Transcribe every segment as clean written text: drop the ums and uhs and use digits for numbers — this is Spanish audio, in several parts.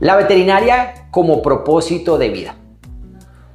La veterinaria como propósito de vida.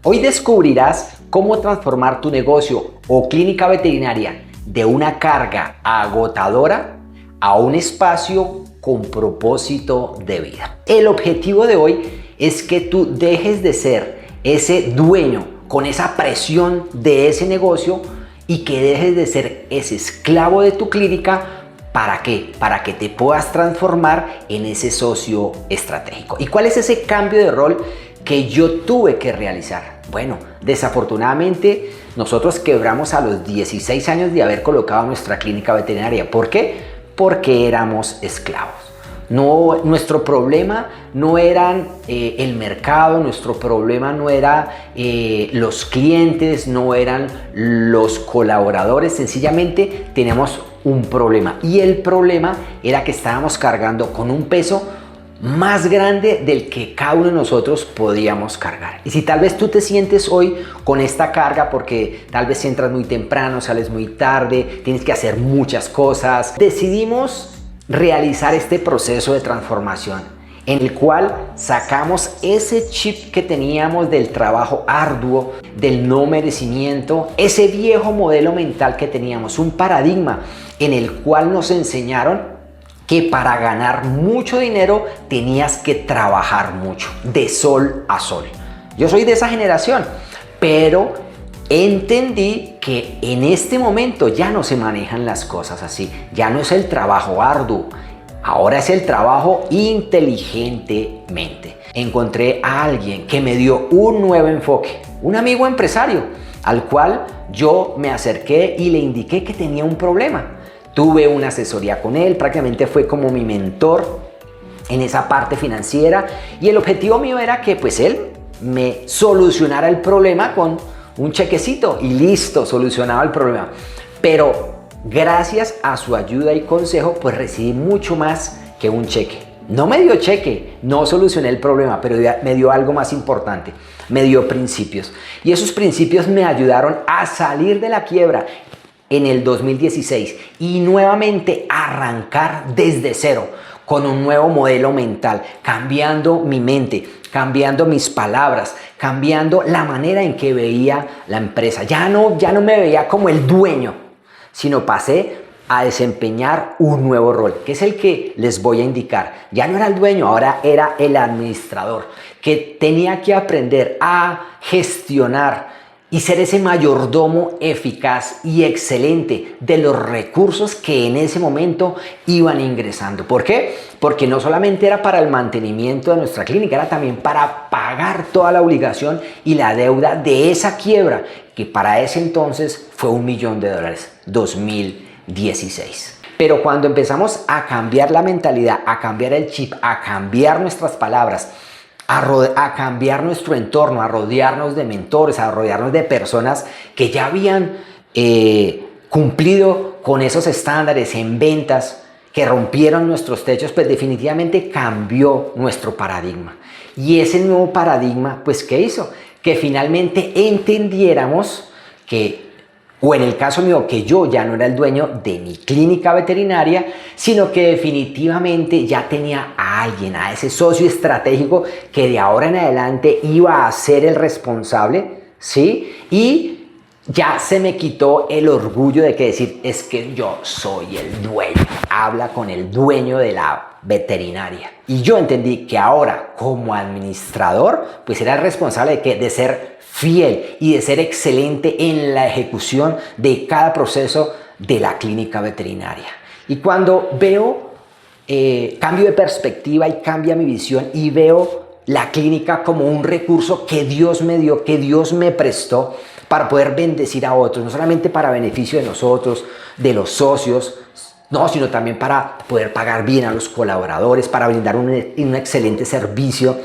Hoy descubrirás cómo transformar tu negocio o clínica veterinaria de una carga agotadora a un espacio con propósito de vida. El objetivo de hoy es que tú dejes de ser ese dueño con esa presión de ese negocio y que dejes de ser ese esclavo de tu clínica. ¿Para qué? Para que te puedas transformar en ese socio estratégico. ¿Y cuál es ese cambio de rol que yo tuve que realizar? Bueno, desafortunadamente nosotros quebramos a los 16 años de haber colocado nuestra clínica veterinaria. ¿Por qué? Porque éramos esclavos. No, nuestro problema no eran el mercado, nuestro problema no era los clientes, no eran los colaboradores, sencillamente teníamos un problema y el problema era que estábamos cargando con un peso más grande del que cada uno de nosotros podíamos cargar. Y si tal vez tú te sientes hoy con esta carga porque tal vez entras muy temprano, sales muy tarde, tienes que hacer muchas cosas, decidimos realizar este proceso de transformación en el cual sacamos ese chip que teníamos del trabajo arduo, del no merecimiento, ese viejo modelo mental que teníamos, un paradigma en el cual nos enseñaron que para ganar mucho dinero tenías que trabajar mucho, de sol a sol. Yo soy de esa generación, pero entendí que en este momento ya no se manejan las cosas así, ya no es el trabajo arduo, ahora es el trabajo inteligentemente. Encontré a alguien que me dio un nuevo enfoque, un amigo empresario, al cual yo me acerqué y le indiqué que tenía un problema. Tuve una asesoría con él, prácticamente fue como mi mentor en esa parte financiera y el objetivo mío era que pues él me solucionara el problema con un chequecito y listo, solucionaba el problema. Pero gracias a su ayuda y consejo, pues recibí mucho más que un cheque. No me dio cheque, no solucioné el problema, pero me dio algo más importante. Me dio principios. Y esos principios me ayudaron a salir de la quiebra en el 2016 y nuevamente arrancar desde cero con un nuevo modelo mental, cambiando mi mente, cambiando mis palabras, cambiando la manera en que veía la empresa. Ya no me veía como el dueño, sino pasé a desempeñar un nuevo rol, que es el que les voy a indicar. Ya no era el dueño, ahora era el administrador, que tenía que aprender a gestionar y ser ese mayordomo eficaz y excelente de los recursos que en ese momento iban ingresando. ¿Por qué? Porque no solamente era para el mantenimiento de nuestra clínica, era también para pagar toda la obligación y la deuda de esa quiebra, que para ese entonces fue $1 millón, 2016. Pero cuando empezamos a cambiar la mentalidad, a cambiar el chip, a cambiar nuestras palabras, a cambiar nuestro entorno, a rodearnos de mentores, a rodearnos de personas que ya habían cumplido con esos estándares en ventas, que rompieron nuestros techos, pues definitivamente cambió nuestro paradigma. Y ese nuevo paradigma, pues ¿qué hizo? Que finalmente entendiéramos que, o en el caso mío, que yo ya no era el dueño de mi clínica veterinaria, sino que definitivamente ya tenía a alguien, a ese socio estratégico que de ahora en adelante iba a ser el responsable, ¿sí? Y ya se me quitó el orgullo de que decir, es que yo soy el dueño. Habla con el dueño de la veterinaria. Y yo entendí que ahora, como administrador, pues era el responsable de, de ser fiel y de ser excelente en la ejecución de cada proceso de la clínica veterinaria. Y cuando veo cambio de perspectiva y cambia mi visión y veo la clínica como un recurso que Dios me dio, que Dios me prestó para poder bendecir a otros, no solamente para beneficio de nosotros, de los socios, no, sino también para poder pagar bien a los colaboradores, para brindar un excelente servicio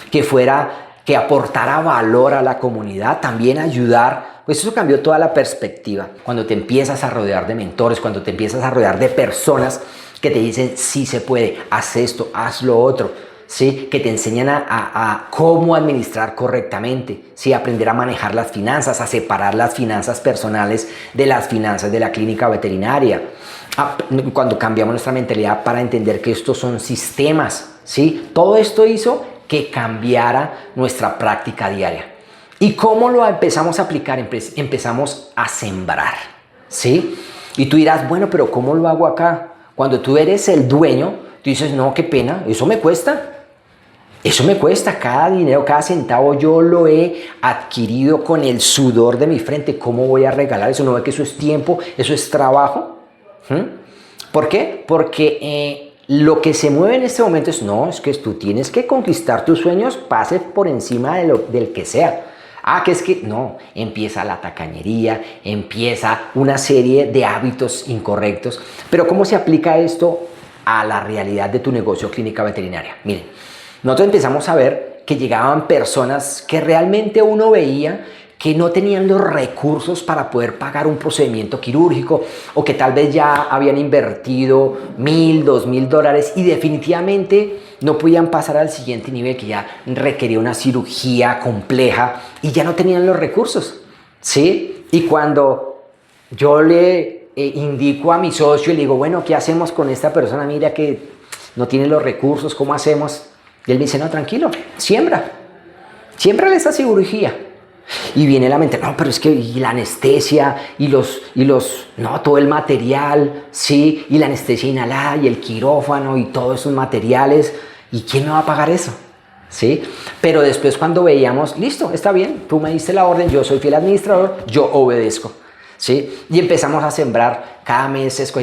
que aportara valor a la comunidad, también ayudar, pues eso cambió toda la perspectiva. Cuando te empiezas a rodear de mentores, cuando te empiezas a rodear de personas que te dicen, sí se puede, haz esto, haz lo otro, ¿sí? Que te enseñan a cómo administrar correctamente, ¿sí? Aprender a manejar las finanzas, a separar las finanzas personales de las finanzas de la clínica veterinaria. Cuando cambiamos nuestra mentalidad para entender que estos son sistemas, ¿sí? Todo esto hizo que cambiara nuestra práctica diaria. ¿Y cómo lo empezamos a aplicar? Empezamos a sembrar, ¿sí? Y tú dirás, bueno, pero ¿cómo lo hago acá? Cuando tú eres el dueño, tú dices, no, qué pena, eso me cuesta. Eso me cuesta, cada dinero, cada centavo yo lo he adquirido con el sudor de mi frente. ¿Cómo voy a regalar eso? ¿No ve que eso es tiempo, eso es trabajo? ¿Por qué? Porque lo que se mueve en este momento es, no, es que tú tienes que conquistar tus sueños, pase por encima del que sea. Que es que no, empieza la tacañería, empieza una serie de hábitos incorrectos. Pero ¿cómo se aplica esto a la realidad de tu negocio clínica veterinaria? Miren, nosotros empezamos a ver que llegaban personas que realmente uno veía que no tenían los recursos para poder pagar un procedimiento quirúrgico o que tal vez ya habían invertido $1,000, $2,000 y definitivamente no podían pasar al siguiente nivel, que ya requería una cirugía compleja y ya no tenían los recursos, ¿sí? Y cuando yo le indico a mi socio y le digo, bueno, ¿qué hacemos con esta persona? Mira que no tiene los recursos, ¿cómo hacemos? Y él me dice, no, tranquilo, siémbrale esa cirugía. Y viene la mente, no, pero es que y la anestesia no, todo el material, sí, y la anestesia inhalada y el quirófano y todos esos materiales, ¿y quién me va a pagar eso? ¿Sí? Pero después cuando veíamos, listo, está bien, tú me diste la orden, yo soy fiel administrador, yo obedezco, ¿sí? Y empezamos a sembrar, cada mes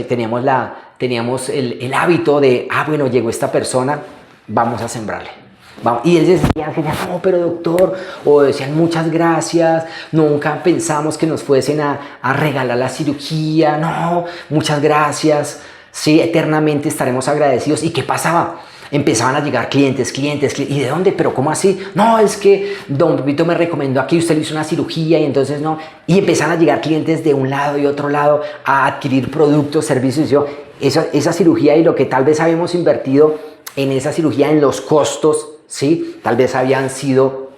teníamos el hábito de, bueno, llegó esta persona, vamos a sembrarle. Vamos. Y ellos decían, no, pero doctor, o decían muchas gracias, nunca pensamos que nos fuesen a regalar la cirugía, no, muchas gracias, sí, eternamente estaremos agradecidos. ¿Y qué pasaba? Empezaban a llegar clientes, ¿y de dónde? ¿Pero cómo así? No, es que don Pepito me recomendó aquí, usted le hizo una cirugía y entonces no. Y empezaban a llegar clientes de un lado y otro lado a adquirir productos, servicios. Yo, esa cirugía y lo que tal vez habíamos invertido en esa cirugía, en los costos, ¿sí? Tal vez habían sido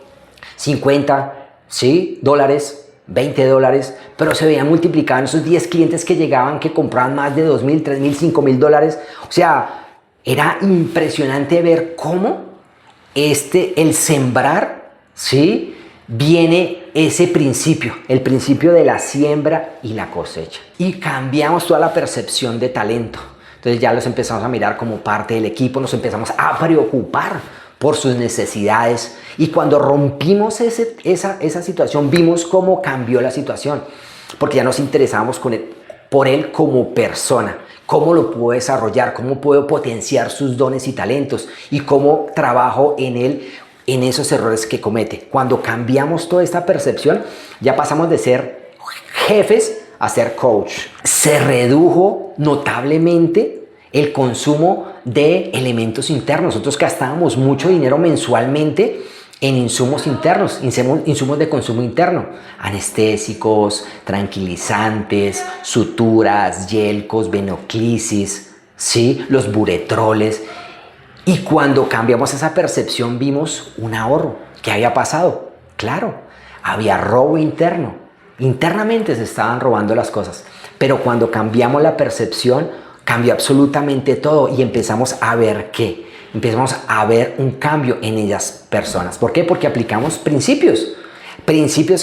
50, ¿sí? $, $20, pero se veían multiplicados esos 10 clientes que llegaban, que compraban más de $2,000, $3,000, $5,000. O sea, era impresionante ver cómo el sembrar, ¿sí? Viene ese principio, el principio de la siembra y la cosecha. Y cambiamos toda la percepción de talento. Entonces ya los empezamos a mirar como parte del equipo, nos empezamos a preocupar por sus necesidades. Y cuando rompimos esa situación, vimos cómo cambió la situación. Porque ya nos interesábamos por él como persona. Cómo lo puedo desarrollar, cómo puedo potenciar sus dones y talentos. Y cómo trabajo en él, en esos errores que comete. Cuando cambiamos toda esta percepción, ya pasamos de ser jefes a ser coach. Se redujo notablemente el consumo de elementos internos. Nosotros gastábamos mucho dinero mensualmente en insumos internos, insumos de consumo interno, anestésicos, tranquilizantes, suturas, yelcos, venoclisis, ¿sí? Los buretroles. Y cuando cambiamos esa percepción vimos un ahorro. ¿Qué había pasado? Claro, había robo interno. Internamente se estaban robando las cosas. Pero cuando cambiamos la percepción, cambió absolutamente todo y empezamos a ver ¿qué? Empezamos a ver un cambio en ellas personas. ¿Por qué? Porque aplicamos principios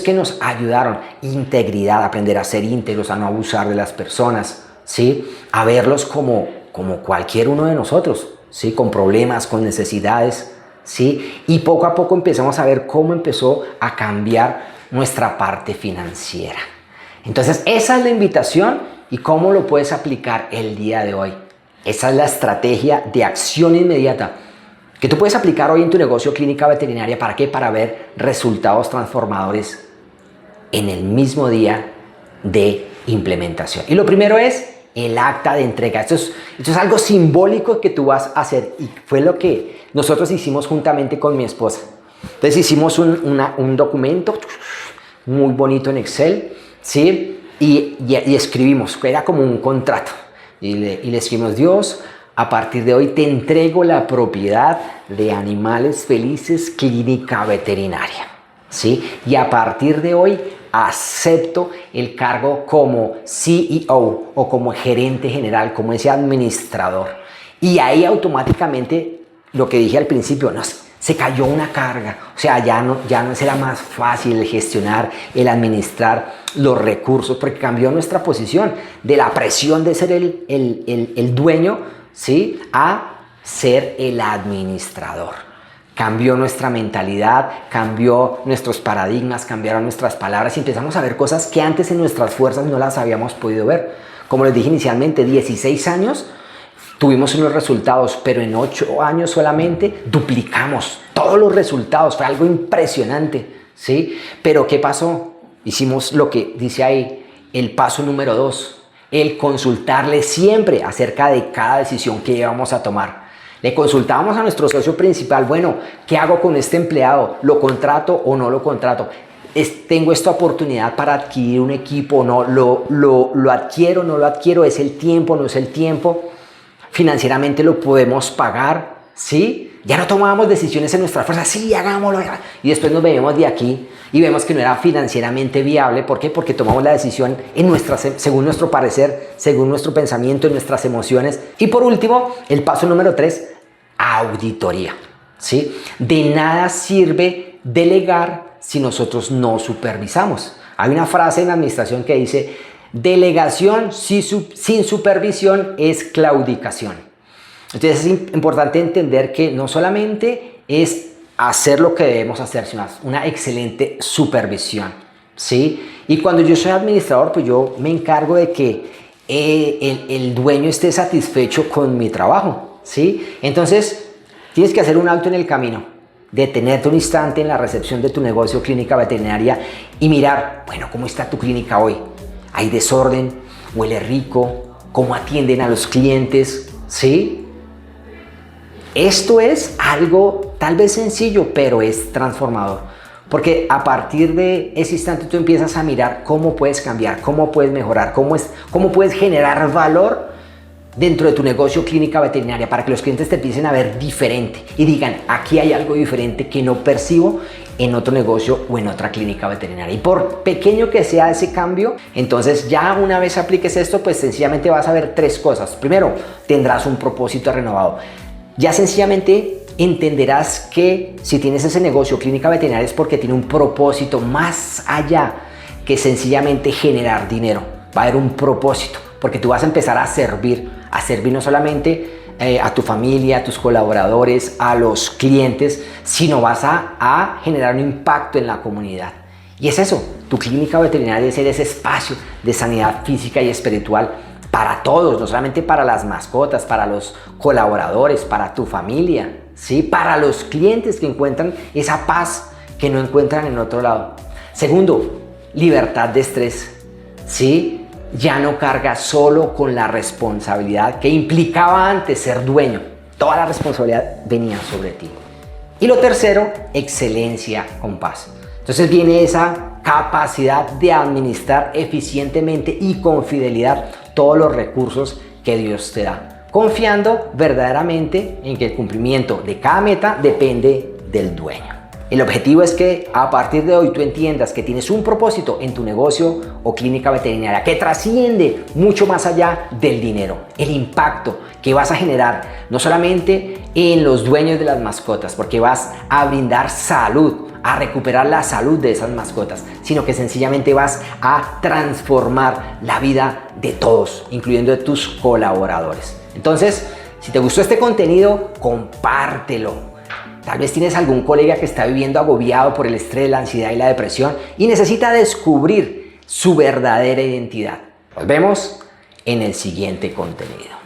que nos ayudaron. Integridad, aprender a ser íntegros, a no abusar de las personas, ¿sí? A verlos como cualquier uno de nosotros, ¿sí? Con problemas, con necesidades, ¿sí? Y poco a poco empezamos a ver cómo empezó a cambiar nuestra parte financiera. Entonces esa es la invitación. ¿Y cómo lo puedes aplicar el día de hoy? Esa es la estrategia de acción inmediata que tú puedes aplicar hoy en tu negocio clínica veterinaria. ¿Para qué? Para ver resultados transformadores en el mismo día de implementación. Y lo primero es el acta de entrega. Esto es algo simbólico que tú vas a hacer y fue lo que nosotros hicimos juntamente con mi esposa. Entonces hicimos un documento muy bonito en Excel, ¿sí? Y escribimos, era como un contrato, y le escribimos: Dios, a partir de hoy te entrego la propiedad de Animales Felices Clínica Veterinaria, ¿sí? Y a partir de hoy acepto el cargo como CEO o como gerente general, como ese administrador. Y ahí automáticamente lo que dije al principio, se cayó una carga, o sea, ya no será más fácil el gestionar, el administrar los recursos, porque cambió nuestra posición de la presión de ser el dueño, ¿sí?, a ser el administrador. Cambió nuestra mentalidad, cambió nuestros paradigmas, cambiaron nuestras palabras y empezamos a ver cosas que antes en nuestras fuerzas no las habíamos podido ver. Como les dije inicialmente, 16 años tuvimos unos resultados, pero en 8 años solamente duplicamos todos los resultados. Fue algo impresionante, ¿sí? Pero ¿qué pasó? Hicimos lo que dice ahí, el paso número 2, el consultarle siempre acerca de cada decisión que íbamos a tomar. Le consultábamos a nuestro socio principal, bueno, ¿qué hago con este empleado? ¿Lo contrato o no lo contrato? ¿Tengo esta oportunidad para adquirir un equipo o no? ¿Lo adquiero o no lo adquiero? ¿Es el tiempo o no es el tiempo? ¿Financieramente lo podemos pagar? ¿Sí? Ya no tomábamos decisiones en nuestra fuerza, sí, hagámoslo. Y después nos veíamos de aquí y vemos que no era financieramente viable. ¿Por qué? Porque tomamos la decisión según nuestro parecer, según nuestro pensamiento, en nuestras emociones. Y por último, el paso número 3, auditoría. ¿Sí? De nada sirve delegar si nosotros no supervisamos. Hay una frase en la administración que dice, delegación sin supervisión es claudicación. Entonces es importante entender que no solamente es hacer lo que debemos hacer, sino una excelente supervisión, ¿sí? Y cuando yo soy administrador, pues yo me encargo de que el dueño esté satisfecho con mi trabajo, ¿sí? Entonces tienes que hacer un alto en el camino, detenerte un instante en la recepción de tu negocio clínica veterinaria y mirar, bueno, ¿cómo está tu clínica hoy? ¿Hay desorden? ¿Huele rico? ¿Cómo atienden a los clientes? ¿Sí? Esto es algo tal vez sencillo, pero es transformador. Porque a partir de ese instante tú empiezas a mirar cómo puedes cambiar, cómo puedes mejorar, cómo puedes generar valor dentro de tu negocio clínica veterinaria para que los clientes te empiecen a ver diferente y digan, aquí hay algo diferente que no percibo en otro negocio o en otra clínica veterinaria. Y por pequeño que sea ese cambio, entonces ya una vez apliques esto, pues sencillamente vas a ver 3 cosas. Primero, tendrás un propósito renovado. Ya sencillamente entenderás que si tienes ese negocio clínica veterinaria es porque tiene un propósito más allá que sencillamente generar dinero. Va a haber un propósito, porque tú vas a empezar a servir no solamente a tu familia, a tus colaboradores, a los clientes, sino vas a generar un impacto en la comunidad. Y es eso, tu clínica veterinaria debe ser ese espacio de sanidad física y espiritual para todos, no solamente para las mascotas, para los colaboradores, para tu familia, ¿sí? Para los clientes que encuentran esa paz que no encuentran en otro lado. Segundo, libertad de estrés, ¿sí? Ya no cargas solo con la responsabilidad que implicaba antes ser dueño. Toda la responsabilidad venía sobre ti. Y lo tercero, excelencia con paz. Entonces viene esa capacidad de administrar eficientemente y con fidelidad todos los recursos que Dios te da, confiando verdaderamente en que el cumplimiento de cada meta depende del dueño. El objetivo es que a partir de hoy tú entiendas que tienes un propósito en tu negocio o clínica veterinaria que trasciende mucho más allá del dinero. El impacto que vas a generar no solamente en los dueños de las mascotas, porque vas a brindar salud, a recuperar la salud de esas mascotas, sino que sencillamente vas a transformar la vida de todos, incluyendo de tus colaboradores. Entonces, si te gustó este contenido, compártelo. Tal vez tienes algún colega que está viviendo agobiado por el estrés, la ansiedad y la depresión y necesita descubrir su verdadera identidad. Nos vemos en el siguiente contenido.